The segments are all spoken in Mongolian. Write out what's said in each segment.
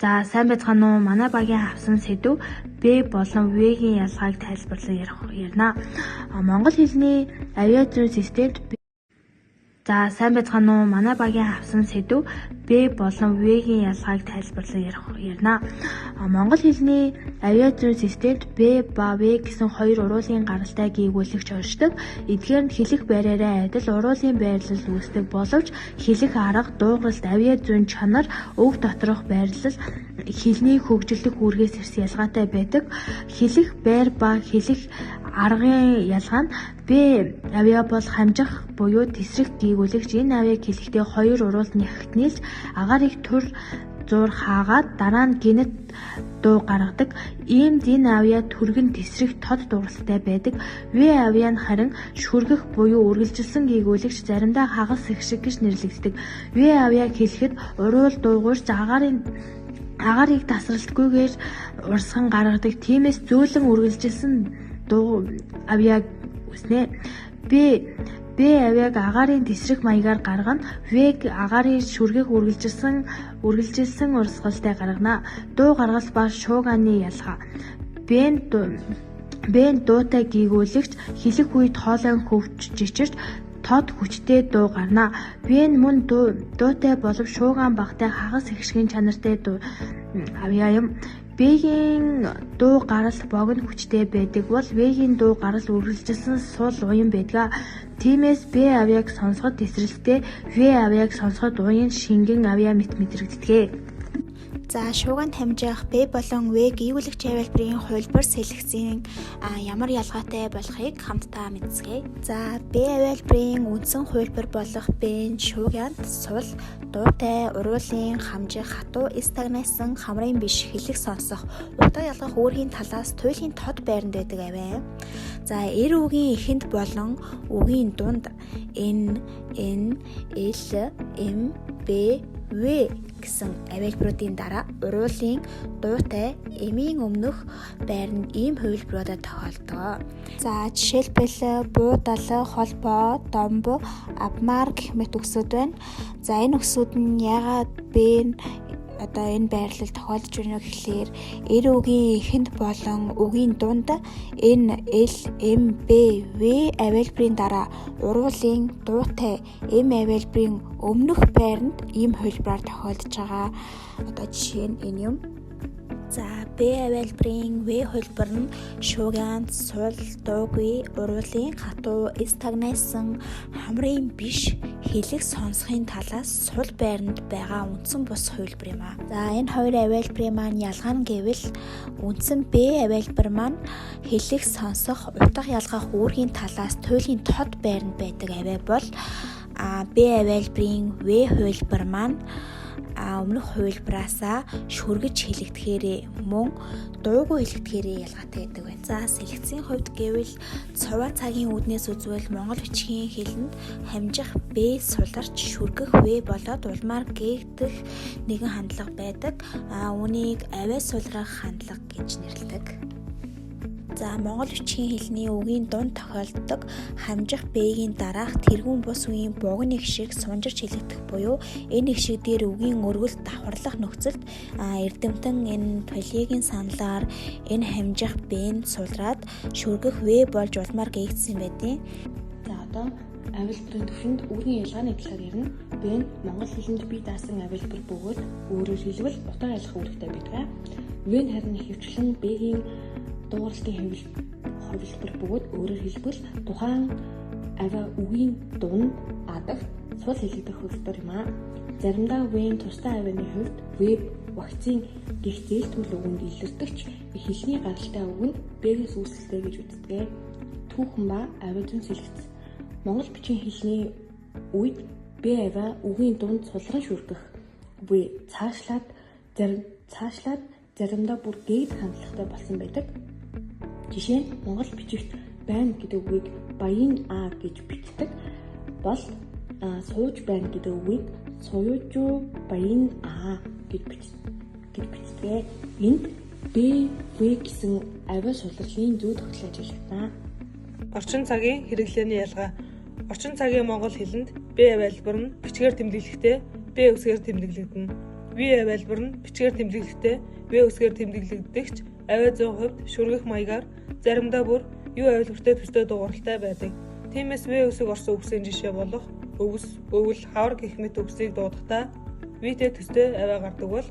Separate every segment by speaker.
Speaker 1: За сайн байцгаана уу? Манай багийн авсан сэдв Б болон В-гийн ялгааг тайлбарлан ярина. Монгол хэлний авиацийн системд За сайн байцгаана уу? Манай багийн авсан сэдв Б болон В-гийн ялгааг тайлбарлан ярина. Монгол хэлний авиацийн системд Б ба В гэсэн хоёр уруулын гаралтай гээгүүлэгч оршдог. Эдгээр нь хэлэх байраараа адил уруулын байрлал үүсдэг боловч хэлэх арга, дуугаралт, авиацийн чанар, өг доторх байрлал хэлний хөгжлөх үүргээс ирсэн ялгаатай байдаг. Хэлэх байр ба хэлэх аргын ялгаа нь Б авиа бол хамжих буюу тесрэг гээгүүлэгч. Энэ авиаг хэлэхдээ хоёр уруулд нягт нийлж агаарыг түр зуур хаагаад дараа нь гинэт дуу гаргадаг. Иймд энэ авиа түргэн тесрэг тод дууралтай байдаг. В авиа нь харин шүргэх буюу үргэлжилсэн гээгүүлэгч, заримдаа хагас сэгшиг гэж нэрлэгддэг. В авиаг хэлэхэд уруул дуугарч агаарыг тасралтгүйгээр урсган гаргадаг. Тиймээс зөөлөн үргэлжилсэн авиаг үснэ. Б авиаг агаарын тесрэг маягаар гаргана. В-г агаарын шүргэх үргэлжилсэн урсгалтай гаргана. Дуу гаргал ба шууганы ялгаа. Б нь дуутай гээгүүлэгч, хэлэх үед хоолой хөвч жичирч тод хүчтэй дуу гарна. В нь мөн дуутай боловч шуугаан багтай хагас ихшгийн чанартай авиа юм. Б-гийн дуу гарал богино хүчтэй байдаг бол В-гийн дуу гарал үргэлжилсэн сул уян байдаг. Тиймээс Б авиаг сонсоход тесрэлттэй, В авиаг сонсоход уян шингэн авиа мэдрэгддэг.
Speaker 2: За шууганд хамжих Б болон В гээгүүлэгч авиалбарын хувилбар сэлгэцийн ямар ялгаатай болохыг хамтдаа мэдцгээе. За Б авиалбарын үндсэн хувилбар болох Б-н шуугианд сул, дуутай, уруулын хамжих, хатуу, стагнасан, хамрын биш хэлэх сонсох, утга ялгах үүргийн талаас туйлын тод байранд байдаг авиа. За эр үгийн эхэнд болон үгийн дунд Н, Л, М, Б, В гэсэн авиалбаруудын дараа уруулын дуутай эмийн өмнөх байранд ийм хувилбаруудад тохиолдог. За жишээлбэл буудал, холбоо, домб, абмар гэх мэт үгсүүд байна. За энэ үгсүүд нь яагаад энэ байрлал тохиолдож байна гэхлээр эр үгийн эхэнд болон үгийн дунд Н, Л, М, Б, В авиалбарын дараа уруулын дуутай М авиалбарын өмнөх байранд ийм хувилбараар тохиолдож байгаа. Жишээ нь энэ юм. За Б авиалбарын В хувилбар нь шуугианд сул, дуугүй, уруулын хатуу, стагнасан, хамрын биш хэлэх сонсохын талаас сул байранд байгаа үндсэн бус хувилбар юм аа. За энэ хоёр авиалбарын маань ялгаа нь гэвэл үндсэн Б авиалбар маань хэлэх сонсох, утга ялгах үүргийн талаас туйлын тод байранд байдаг авиа бол Б авиалбарын В хувилбар маань өмнөх хувилбараасаа шүргэж хэлэгдэхээрээ мөн дуугүй хэлэгдэхээрээ ялгаатай байдаг байна. За сэлгэцийн хувьд гэвэл цуваа цагийн үүднээс үзвэл монгол бичгийн хэлэнд хамжих Б суларч шүргэх В болоод улмаар гээгдэх нэгэн хандлага байдаг. Үүнийг авиа сулрах хандлага гэж нэрлэдэг. За монгол бичгийн хэлний үгийн дунд тохиолддог хамжих Б-гийн дараах тэргүүн бус үеийн богино эгшиг сунжирч хэлэгдэх буюу энэ эгшиг дээр үгийн өргөлт давхарлах нөхцөлд эрдэмтэн энэ толигийн саналаар энэ хамжих Б-н сулраад шүргэх В болж улмаар гээгдсэн байдیں۔
Speaker 1: За одоо авиалбарын төвшөнд үүргийн ялгааны талаар ярина. Б нь монгол хэлэнд бие даасан авиалбар бөгөөд өөрөөр хэлбэл утга ялгах үүрэгтэй байдаг. В нь харин ихэвчлэн Б-гийн дуугарлалтын хувилбар бөгөөд өөрөөр хэлбэл тухайн авиа үгийн дунд адагт сул хэлэгдэх хувилбар юм аа. Заримдаа В-ийн тусдаа авианы хувьд В вакцины гих зээлтгүүл үгэнд илэрдэгч хэлний гаралтай үг нь Б-гээс үүсэлтэй гэж үздэг. Түүхэн ба авиазын сэлгэц. Монгол бичгийн хэлний үед Б авиа үгийн дунд сулран шүргэх, В цаашлаад заримдаа бүр гээгдэх хандлагатай болсон байдаг. Жишээ нь монгол бичигт байна гэдэг үгийг баян А гэж бичдэг бол сууж байна гэдэг үгийг суюужуу баян А гэж бичдэг. Энд Б, В гэсэн авиа сулрлын зүй тогтол ажиллагдана.
Speaker 3: Орчин цагийн хэрэглээний ялгаа. Орчин цагийн монгол хэлэнд Б авиалбар нь бичгээр тэмдэглэхдээ Б үсгээр тэмдэглэгдэнэ. V авиалбар нь бичгээр тэмдэглэхдээ V үсгээр тэмдэглэгдэгч авиа 100% шүргэх маягаар заримдаа бүр U авиалбартай төстэй дууралтай байдаг. Тиймээс V үсэг орсон үгсийн жишээ болох өвс, өвөл, хавар гэх мэт үгсийг дуудахдаа V-тэй төстэй авиа гардаг бол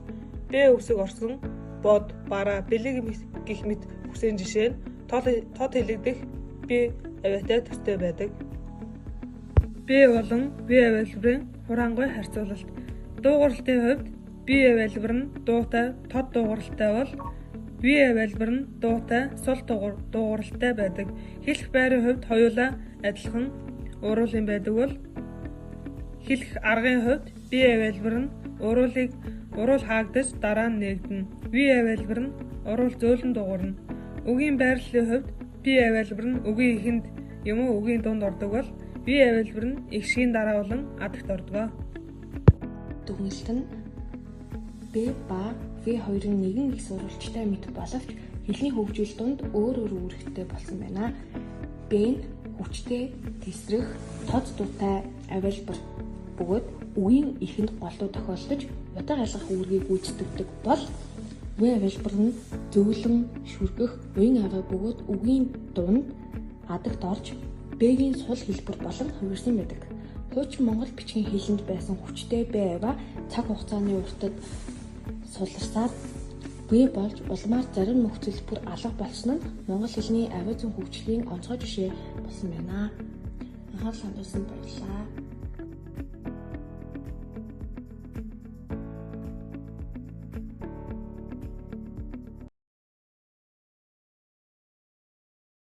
Speaker 3: B үсэг орсон бод, бараа, бэлэг гэх мэт үгсийн жишээ нь тод хэлэгдэх B авиатай төстэй байдаг. B болон V авиалбарын хураангуй харьцуулалт. Дуугарлалтын хувьд B авиалбар нь дуутай тод дуугарлалтай бол V авиалбар нь дуутай сул дуугарлалтай байдаг. Хэлэх байрын хувьд хоёулаа адилхан уруулын байдаг бол хэлэх аргын хувьд B авиалбар нь уруул хаагдаж дараа нь нээгдэнэ. V авиалбар нь уруул зөөлөн дуурна. Үгийн байрлалын хувьд B авиалбар нь үгийн эхэнд юм уу үгийн дунд ордог бол V авиалбар нь эгшгийн дараа болон адагт ордог.
Speaker 4: Дүгнэлт нь B ба V хоёрын нэгэн их сурвалжтай мэт боловч хэлний хөгжил донд өөр үүрэгтэй болсон байна. B нь хүчтэй, тесрэх, тод дуутай авиалбар бөгөөд үгийн эхэнд голдуу тохиолдож удаан ялгах үүргийг гүйцэтгэдэг бол V авиалбар нь зөөлөн, шүргэх, уян аваа бөгөөд үгийн дунд адагт орж B-гийн сул хэлбэр болон хувирсан байдаг. Хуучин Монгол бичгийн хэлэнд байсан хүчтэй B аваа цаг хугацааны уртад суларсаар B болж улмаар зарим нөхцөл бүр алга болсон нь монгол хэлний авиа зүйн хөгжлийн онцгой жишээ болсон байна. Анхаарал хандуулсанд баярлалаа.